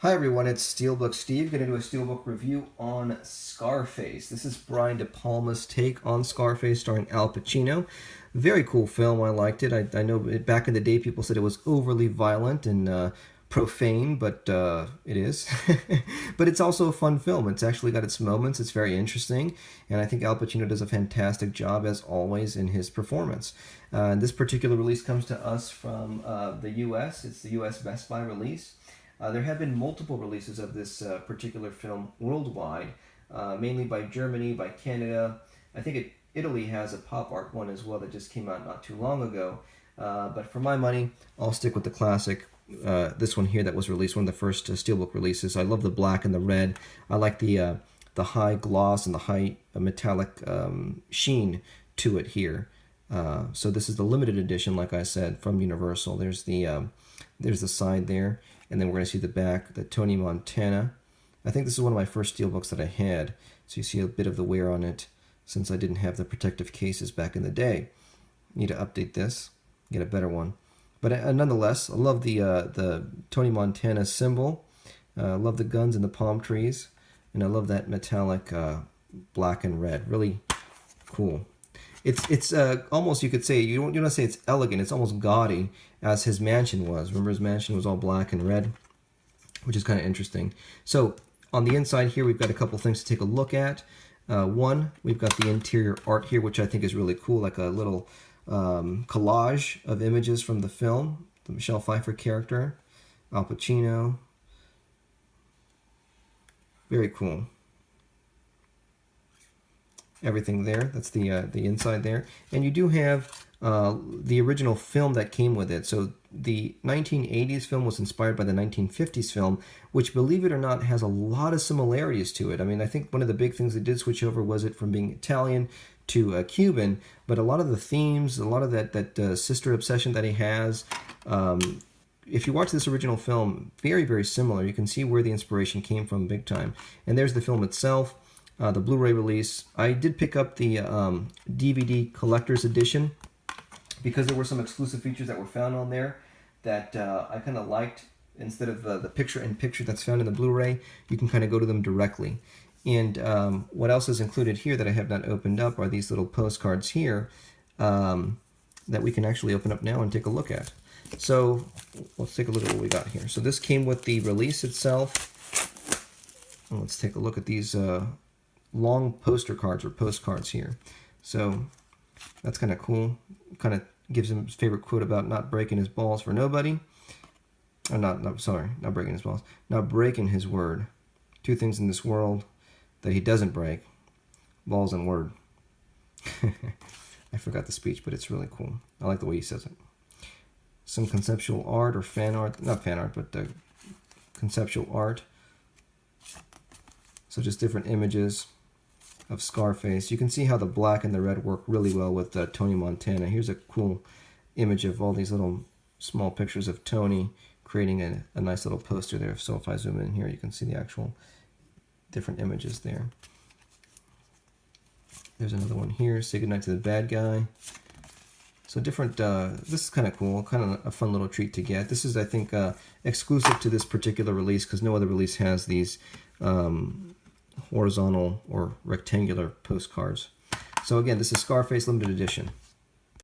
Hi everyone, it's Steelbook Steve. Going to do a Steelbook review on Scarface. This is Brian De Palma's take on Scarface starring Al Pacino. Very cool film. I liked it. I know back in the day people said it was overly violent and profane, but it is. But it's also a fun film. It's actually got its moments. It's very interesting, and I think Al Pacino does a fantastic job as always in his performance. This particular release comes to us from the U.S. It's the U.S. Best Buy release. There have been multiple releases of this particular film worldwide, mainly by Germany, by Canada. I think Italy has a pop art one as well that just came out not too long ago. But for my money, I'll stick with the classic. This one here that was released, one of the first Steelbook releases. I love the black and the red. I like the high gloss and the high metallic sheen to it here. So this is the limited edition, like I said, from Universal. There's the side there. And then we're going to see the back, the Tony Montana. I think this is one of my first Steelbooks that I had. So you see a bit of the wear on it since I didn't have the protective cases back in the day. Need to update this, get a better one. But nonetheless, I love the Tony Montana symbol. I love the guns and the palm trees. And I love that metallic black and red. Really cool. It's almost, you could say, you don't want to say it's elegant, it's almost gaudy, as his mansion was. Remember, his mansion was all black and red, which is kind of interesting. So on the inside here, we've got a couple things to take a look at. One, we've got the interior art here, which I think is really cool, like a little collage of images from the film, the Michelle Pfeiffer character, Al Pacino. Very cool. Everything there, that's the inside there. And you do have the original film that came with it. So the 1980s film was inspired by the 1950s film, which, believe it or not, has a lot of similarities to it. I mean, I think one of the big things that did switch over was it from being Italian to Cuban, but a lot of the themes, a lot of that sister obsession that he has, if you watch this original film, very, very similar. You can see where the inspiration came from big time. And there's the film itself. The Blu-ray release. I did pick up the DVD collector's edition because there were some exclusive features that were found on there that I kind of liked. Instead of the picture-in-picture that's found in the Blu-ray, you can kind of go to them directly. And what else is included here that I have not opened up are these little postcards here that we can actually open up now and take a look at. So let's take a look at what we got here. So this came with the release itself. Let's take a look at these long poster cards or postcards here. So that's kind of cool. Kind of gives him his favorite quote about not breaking his balls for nobody. Or not breaking his balls. Not breaking his word. Two things in this world that he doesn't break: balls and word. I forgot the speech, but it's really cool. I like the way he says it. Some conceptual art or fan art, not fan art, but conceptual art. So just different images of Scarface. You can see how the black and the red work really well with Tony Montana. Here's a cool image of all these little small pictures of Tony creating a nice little poster there. So if I zoom in here, you can see the actual different images there. There's another one here, Say Goodnight to the Bad Guy. So different, this is kind of cool, kind of a fun little treat to get. This is, I think, exclusive to this particular release because no other release has these horizontal or rectangular postcards. So again, this is Scarface Limited Edition.